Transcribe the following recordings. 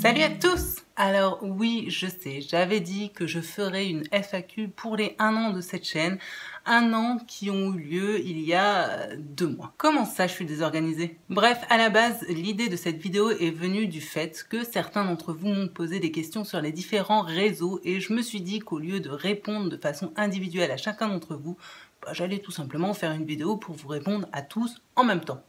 Salut à tous! Alors oui, je sais, j'avais dit que je ferais une FAQ pour les 1 an de cette chaîne, 1 an qui ont eu lieu il y a 2 mois. Comment ça, je suis désorganisée? Bref, à la base, l'idée de cette vidéo est venue du fait que certains d'entre vous m'ont posé des questions sur les différents réseaux et je me suis dit qu'au lieu de répondre de façon individuelle à chacun d'entre vous, j'allais tout simplement faire une vidéo pour vous répondre à tous en même temps.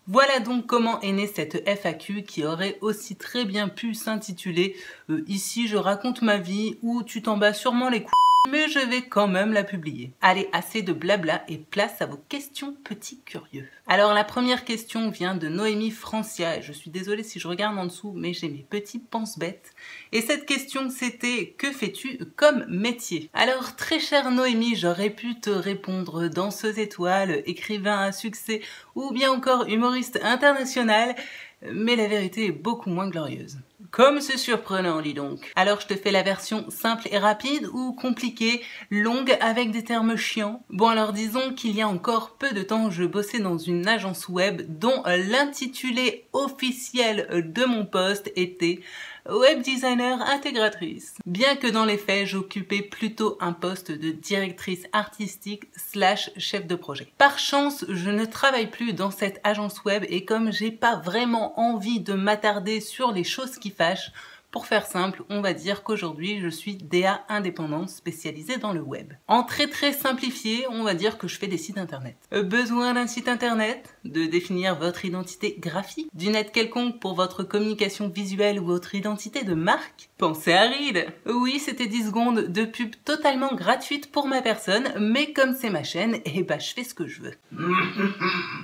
Voilà donc comment est née cette FAQ qui aurait aussi très bien pu s'intituler « Ici je raconte ma vie » ou « Tu t'en bats sûrement les couilles ». Mais je vais quand même la publier. Allez, assez de blabla et place à vos questions petits curieux. Alors la première question vient de Noémie Francia, et je suis désolée si je regarde en dessous, mais j'ai mes petits pense-bêtes. Et cette question c'était « Que fais-tu comme métier ?» Alors très chère Noémie, j'aurais pu te répondre danseuse étoile, écrivain à succès ou bien encore humoriste international, mais la vérité est beaucoup moins glorieuse. Comme c'est surprenant, dis donc. Alors je te fais la version simple et rapide ou compliquée, longue avec des termes chiants. Bon alors disons qu'il y a encore peu de temps, je bossais dans une agence web dont l'intitulé officiel de mon poste était web designer intégratrice. Bien que dans les faits, j'occupais plutôt un poste de directrice artistique / chef de projet. Par chance, je ne travaille plus dans cette agence web et comme j'ai pas vraiment envie de m'attarder sur les choses qui fâchent, pour faire simple, on va dire qu'aujourd'hui, je suis DA indépendante spécialisée dans le web. En très simplifié, on va dire que je fais des sites internet. Besoin d'un site internet? De définir votre identité graphique? D'une aide quelconque pour votre communication visuelle ou votre identité de marque? Pensez à Reed! Oui, c'était 10 secondes de pub totalement gratuite pour ma personne, mais comme c'est ma chaîne, je fais ce que je veux.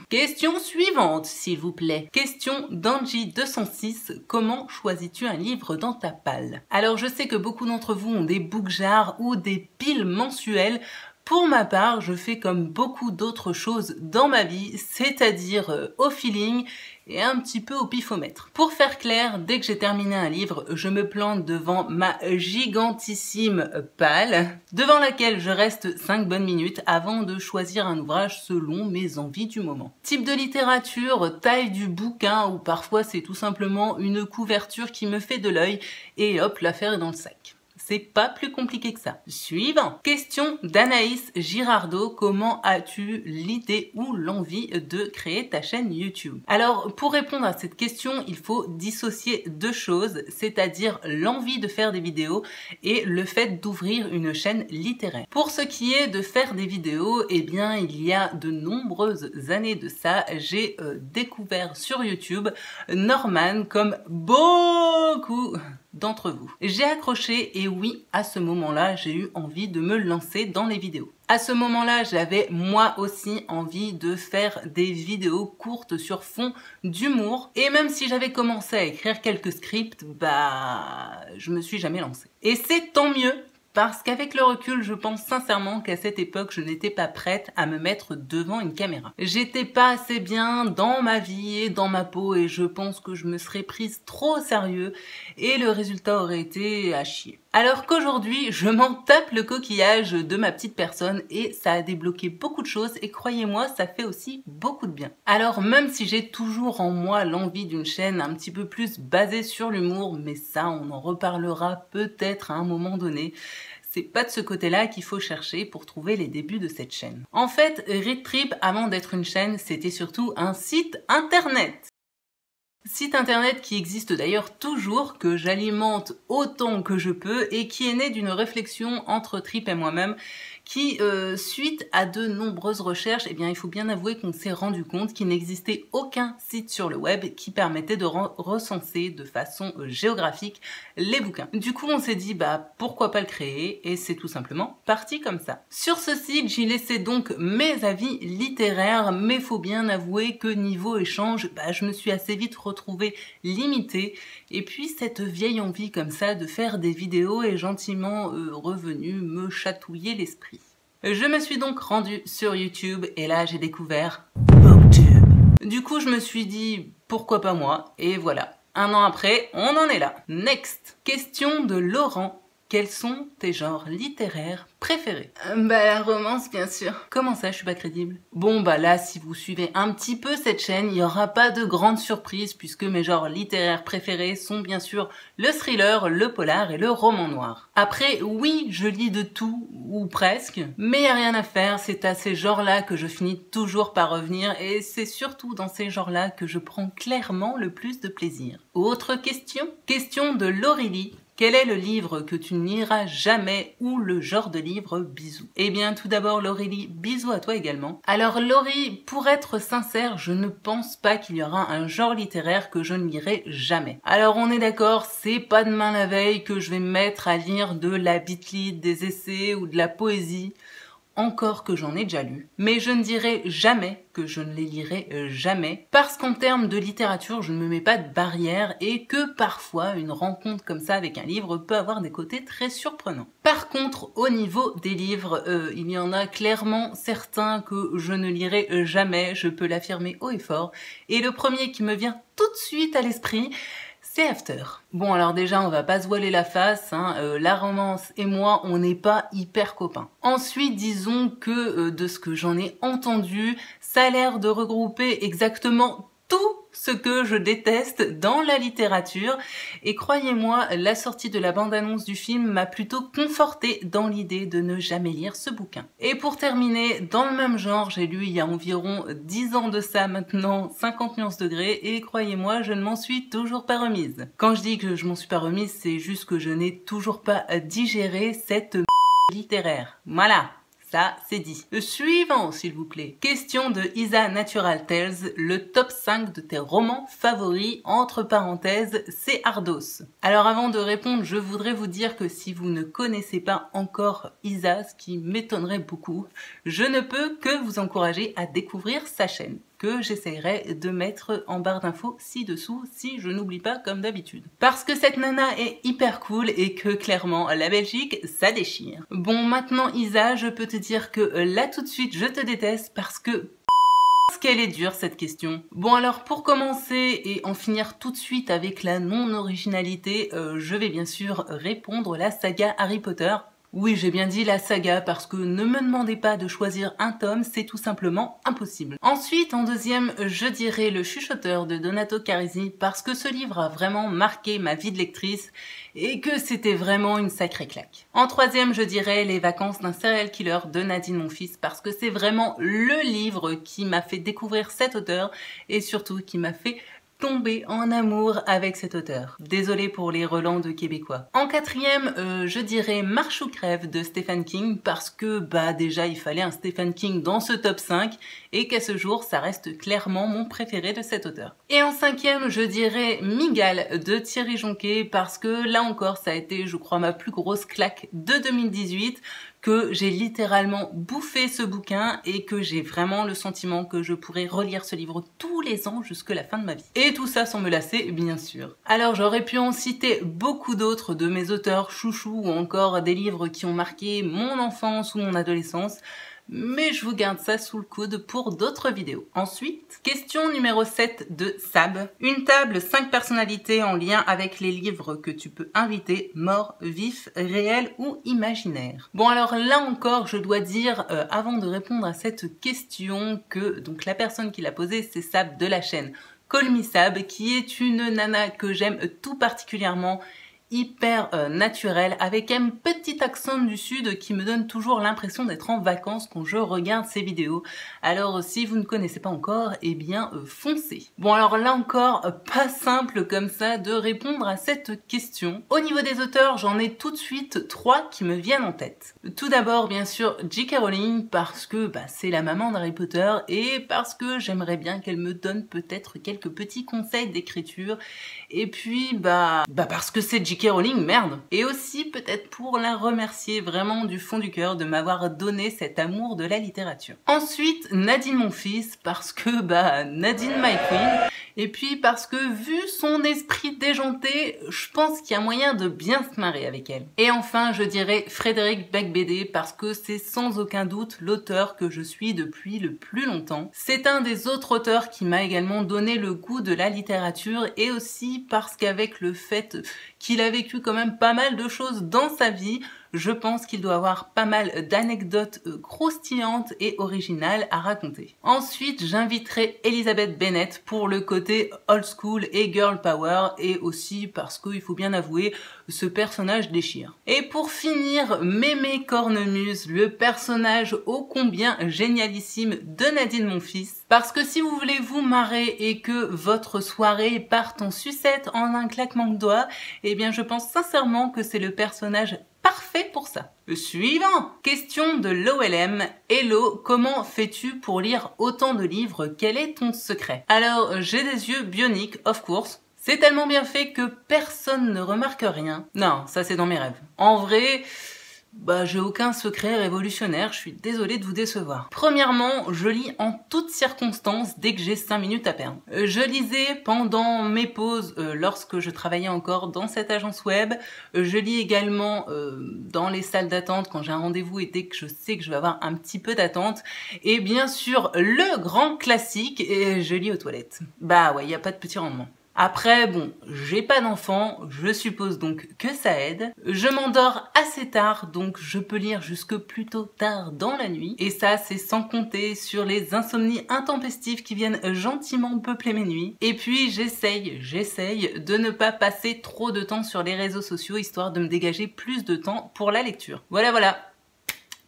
Question suivante, s'il vous plaît. Question d'Angie206. Comment choisis-tu un livre dans ta palle? Alors je sais que beaucoup d'entre vous ont des book jars ou des piles mensuelles. Pour ma part, je fais comme beaucoup d'autres choses dans ma vie, c'est-à-dire au feeling et un petit peu au pifomètre. Pour faire clair, dès que j'ai terminé un livre, je me plante devant ma gigantissime palle, devant laquelle je reste 5 bonnes minutes avant de choisir un ouvrage selon mes envies du moment. Type de littérature, taille du bouquin ou parfois c'est tout simplement une couverture qui me fait de l'œil et hop, l'affaire est dans le sac. C'est pas plus compliqué que ça. Suivant. Question d'Anaïs Girardot. Comment as-tu l'idée ou l'envie de créer ta chaîne YouTube? Alors, pour répondre à cette question, il faut dissocier deux choses, c'est-à-dire l'envie de faire des vidéos et le fait d'ouvrir une chaîne littéraire. Pour ce qui est de faire des vidéos, eh bien, il y a de nombreuses années de ça, j'ai découvert sur YouTube Norman comme beaucoup d'entre vous. J'ai accroché et oui, à ce moment-là, j'ai eu envie de me lancer dans les vidéos. À ce moment-là, j'avais moi aussi envie de faire des vidéos courtes sur fond d'humour et même si j'avais commencé à écrire quelques scripts, je me suis jamais lancée. Et c'est tant mieux. Parce qu'avec le recul, je pense sincèrement qu'à cette époque, je n'étais pas prête à me mettre devant une caméra. J'étais pas assez bien dans ma vie et dans ma peau et je pense que je me serais prise trop au sérieux et le résultat aurait été à chier. Alors qu'aujourd'hui, je m'en tape le coquillage de ma petite personne et ça a débloqué beaucoup de choses et croyez-moi, ça fait aussi beaucoup de bien. Alors même si j'ai toujours en moi l'envie d'une chaîne un petit peu plus basée sur l'humour, mais ça on en reparlera peut-être à un moment donné, c'est pas de ce côté-là qu'il faut chercher pour trouver les débuts de cette chaîne. En fait, ReadTrip, avant d'être une chaîne, c'était surtout un site internet. Site internet qui existe d'ailleurs toujours, que j'alimente autant que je peux et qui est né d'une réflexion entre Trip et moi-même qui, suite à de nombreuses recherches, eh bien, il faut bien avouer qu'on s'est rendu compte qu'il n'existait aucun site sur le web qui permettait de recenser de façon géographique les bouquins. Du coup, on s'est dit, pourquoi pas le créer et c'est tout simplement parti comme ça. Sur ce site, j'y laissais donc mes avis littéraires, mais faut bien avouer que niveau échange, je me suis assez vite retrouvée limitée et puis cette vieille envie comme ça de faire des vidéos est gentiment revenue me chatouiller l'esprit. Je me suis donc rendue sur YouTube et là j'ai découvert BookTube. Du coup je me suis dit pourquoi pas moi et voilà. 1 an après, on en est là. Next. Question de Laurent. quels sont tes genres littéraires préférés? La romance, bien sûr. Comment ça, je suis pas crédible? Bon, là, si vous suivez un petit peu cette chaîne, il y aura pas de grande surprise puisque mes genres littéraires préférés sont bien sûr le thriller, le polar et le roman noir. Après, oui, je lis de tout, ou presque, mais y a rien à faire, c'est à ces genres-là que je finis toujours par revenir et c'est surtout dans ces genres-là que je prends clairement le plus de plaisir. Autre question? Question de Laurélie. Quel est le livre que tu ne liras jamais ou le genre de livre bisous? Eh bien, tout d'abord, Laurélie, bisous à toi également. Alors, Laurie, pour être sincère, je ne pense pas qu'il y aura un genre littéraire que je ne lirai jamais. Alors, on est d'accord, c'est pas demain la veille que je vais me mettre à lire de la bitlite, des essais ou de la poésie. Encore que j'en ai déjà lu, mais je ne dirai jamais que je ne les lirai jamais, parce qu'en termes de littérature, je ne me mets pas de barrière et que parfois une rencontre comme ça avec un livre peut avoir des côtés très surprenants. Par contre, au niveau des livres, il y en a clairement certains que je ne lirai jamais, je peux l'affirmer haut et fort, et le premier qui me vient tout de suite à l'esprit, c'est After. Bon, alors déjà, on va pas se voiler la face, la romance et moi, on n'est pas hyper copains. Ensuite, disons que de ce que j'en ai entendu, ça a l'air de regrouper exactement tout ce que je déteste dans la littérature et croyez-moi, la sortie de la bande-annonce du film m'a plutôt confortée dans l'idée de ne jamais lire ce bouquin. Et pour terminer, dans le même genre, j'ai lu il y a environ 10 ans de ça maintenant 50 nuances degrés et croyez-moi, je ne m'en suis toujours pas remise. Quand je dis que je m'en suis pas remise, c'est juste que je n'ai toujours pas digéré cette littéraire. Voilà. Ça, c'est dit. Le suivant, s'il vous plaît. Question de Isa Natural Tales, le top 5 de tes romans favoris, entre parenthèses, c'est Ardos. Alors avant de répondre, je voudrais vous dire que si vous ne connaissez pas encore Isa, ce qui m'étonnerait beaucoup, je ne peux que vous encourager à découvrir sa chaîne, que j'essaierai de mettre en barre d'infos ci-dessous si je n'oublie pas comme d'habitude. Parce que cette nana est hyper cool et que clairement la Belgique ça déchire. Bon maintenant Isa, je peux te dire que là tout de suite je te déteste parce que qu'elle est dure cette question. Bon alors pour commencer et en finir tout de suite avec la non-originalité, je vais bien sûr répondre la saga Harry Potter. Oui, j'ai bien dit la saga parce que ne me demandez pas de choisir un tome, c'est tout simplement impossible. Ensuite, en deuxième, je dirais Le Chuchoteur de Donato Carisi parce que ce livre a vraiment marqué ma vie de lectrice et que c'était vraiment une sacrée claque. En troisième, je dirais Les Vacances d'un serial killer de Nadine Monfils parce que c'est vraiment le livre qui m'a fait découvrir cet auteur et surtout qui m'a fait tomber en amour avec cet auteur. Désolée pour les relents de québécois. En quatrième, je dirais Marche ou crève de Stephen King parce que déjà il fallait un Stephen King dans ce top 5 et qu'à ce jour ça reste clairement mon préféré de cet auteur. Et en cinquième, je dirais Migale de Thierry Jonquet parce que là encore ça a été je crois ma plus grosse claque de 2018, que j'ai littéralement bouffé ce bouquin et que j'ai vraiment le sentiment que je pourrais relire ce livre tous les ans jusque la fin de ma vie. Et tout ça sans me lasser, bien sûr. Alors j'aurais pu en citer beaucoup d'autres de mes auteurs chouchous ou encore des livres qui ont marqué mon enfance ou mon adolescence, mais je vous garde ça sous le coude pour d'autres vidéos. Ensuite, question numéro 7 de Sab. Une table 5 personnalités en lien avec les livres que tu peux inviter, morts, vifs, réels ou imaginaires. Bon alors là encore, je dois dire, avant de répondre à cette question, que donc la personne qui l'a posée, c'est Sab de la chaîne Call Me Sab, qui est une nana que j'aime tout particulièrement, hyper naturel avec un petit accent du sud qui me donne toujours l'impression d'être en vacances quand je regarde ces vidéos. Alors si vous ne connaissez pas encore, eh bien foncez. Bon alors là encore, pas simple comme ça de répondre à cette question. Au niveau des auteurs, j'en ai tout de suite 3 qui me viennent en tête. Tout d'abord bien sûr J.K. Rowling parce que c'est la maman d'Harry Potter et parce que j'aimerais bien qu'elle me donne peut-être quelques petits conseils d'écriture et puis parce que c'est J.K. Rowling, merde. Et aussi peut-être pour la remercier vraiment du fond du cœur de m'avoir donné cet amour de la littérature. Ensuite, Nadine Monfils parce que Nadine my queen Et puis parce que vu son esprit déjanté, je pense qu'il y a moyen de bien se marrer avec elle. Et enfin, je dirais Frédéric Beigbeder parce que c'est sans aucun doute l'auteur que je suis depuis le plus longtemps. C'est un des autres auteurs qui m'a également donné le goût de la littérature et aussi parce qu'avec le fait qu'il a vécu quand même pas mal de choses dans sa vie, je pense qu'il doit avoir pas mal d'anecdotes croustillantes et originales à raconter. Ensuite, j'inviterai Elizabeth Bennet pour le côté old school et girl power et aussi parce qu'il faut bien avouer, ce personnage déchire. Et pour finir, Mémé Cornemuse, le personnage ô combien génialissime de Nadine Monfils. Parce que si vous voulez vous marrer et que votre soirée parte en sucette en un claquement de doigts, eh bien je pense sincèrement que c'est le personnage parfait pour ça. Suivant, question de l'OLM. Hello, comment fais-tu pour lire autant de livres? Quel est ton secret? Alors, j'ai des yeux bioniques, of course. C'est tellement bien fait que personne ne remarque rien. Non, ça c'est dans mes rêves. En vrai, j'ai aucun secret révolutionnaire, je suis désolée de vous décevoir. Premièrement, je lis en toutes circonstances dès que j'ai 5 minutes à perdre. Je lisais pendant mes pauses lorsque je travaillais encore dans cette agence web. Je lis également dans les salles d'attente quand j'ai un rendez-vous et dès que je sais que je vais avoir un petit peu d'attente. Et bien sûr, le grand classique, je lis aux toilettes. Bah ouais, y a pas de petit rendement. Après, bon, j'ai pas d'enfant, je suppose donc que ça aide. Je m'endors assez tard, donc je peux lire jusque plutôt tard dans la nuit. Et ça, c'est sans compter sur les insomnies intempestives qui viennent gentiment peupler mes nuits. Et puis, j'essaye de ne pas passer trop de temps sur les réseaux sociaux, histoire de me dégager plus de temps pour la lecture. Voilà.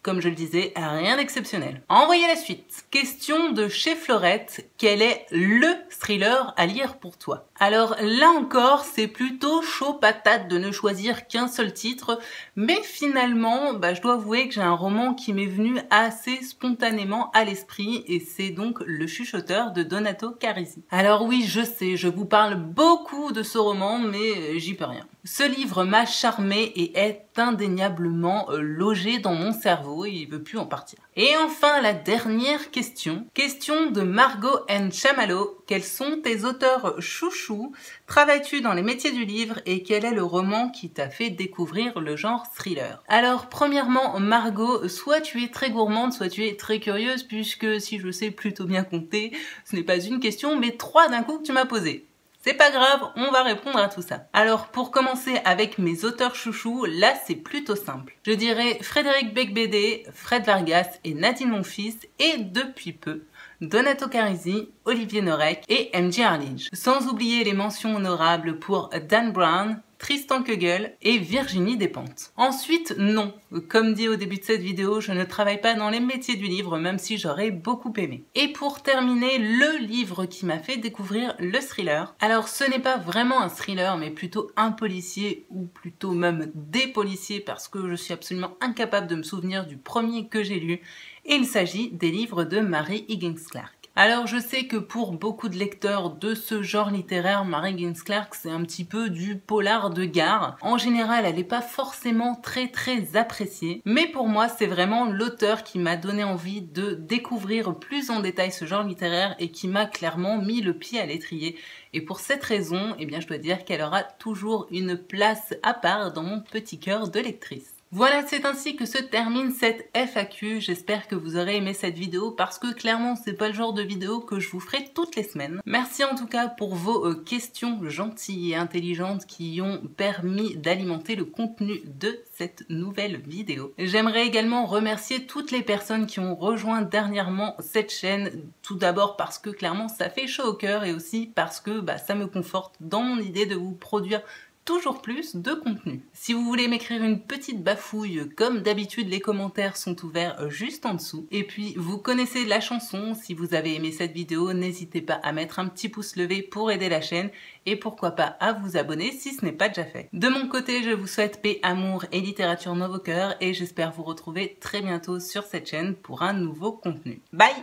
Comme je le disais, rien d'exceptionnel. Envoyez la suite. Question de chez Fleurette. Quel est le thriller à lire pour toi? Alors là encore, c'est plutôt chaud patate de ne choisir qu'un seul titre, mais finalement, je dois avouer que j'ai un roman qui m'est venu assez spontanément à l'esprit, et c'est donc Le Chuchoteur de Donato Carisi. Alors oui, je sais, je vous parle beaucoup de ce roman, mais j'y peux rien. Ce livre m'a charmé et est indéniablement logé dans mon cerveau, il veut plus en partir. Et enfin, la dernière question. Question de Margot N. Chamallow. Quels sont tes auteurs chouchous? Travailles-tu dans les métiers du livre et quel est le roman qui t'a fait découvrir le genre thriller? Alors, premièrement, Margot, soit tu es très gourmande, soit tu es très curieuse, puisque si je sais plutôt bien compter, ce n'est pas une question, mais 3 d'un coup que tu m'as posé. C'est pas grave, on va répondre à tout ça. Alors, pour commencer avec mes auteurs chouchous, là c'est plutôt simple. Je dirais Frédéric Beigbeder, Fred Vargas et Nadine Monfils, et depuis peu, Donato Carisi, Olivier Norek et M.J. Arlige. Sans oublier les mentions honorables pour Dan Brown, Tristan Kegel et Virginie Despentes. Ensuite, non. Comme dit au début de cette vidéo, je ne travaille pas dans les métiers du livre, même si j'aurais beaucoup aimé. Et pour terminer, le livre qui m'a fait découvrir le thriller. Alors, ce n'est pas vraiment un thriller, mais plutôt un policier, ou plutôt même des policiers, parce que je suis absolument incapable de me souvenir du premier que j'ai lu. Et il s'agit des livres de Mary Higgins Clark. Alors je sais que pour beaucoup de lecteurs de ce genre littéraire, Mary Higgins Clark c'est un petit peu du polar de gare. En général, elle n'est pas forcément très appréciée, mais pour moi c'est vraiment l'auteur qui m'a donné envie de découvrir plus en détail ce genre littéraire et qui m'a clairement mis le pied à l'étrier. Et pour cette raison, je dois dire qu'elle aura toujours une place à part dans mon petit cœur de lectrice. Voilà, c'est ainsi que se termine cette FAQ. J'espère que vous aurez aimé cette vidéo parce que clairement, c'est pas le genre de vidéo que je vous ferai toutes les semaines. Merci en tout cas pour vos questions gentilles et intelligentes qui ont permis d'alimenter le contenu de cette nouvelle vidéo. J'aimerais également remercier toutes les personnes qui ont rejoint dernièrement cette chaîne. Tout d'abord parce que clairement, ça fait chaud au cœur et aussi parce que ça me conforte dans mon idée de vous produire toujours plus de contenu. Si vous voulez m'écrire une petite bafouille, comme d'habitude les commentaires sont ouverts juste en dessous. Et puis vous connaissez la chanson, si vous avez aimé cette vidéo, n'hésitez pas à mettre un petit pouce levé pour aider la chaîne et pourquoi pas à vous abonner si ce n'est pas déjà fait. De mon côté, je vous souhaite paix, amour et littérature dans vos cœurs et j'espère vous retrouver très bientôt sur cette chaîne pour un nouveau contenu. Bye!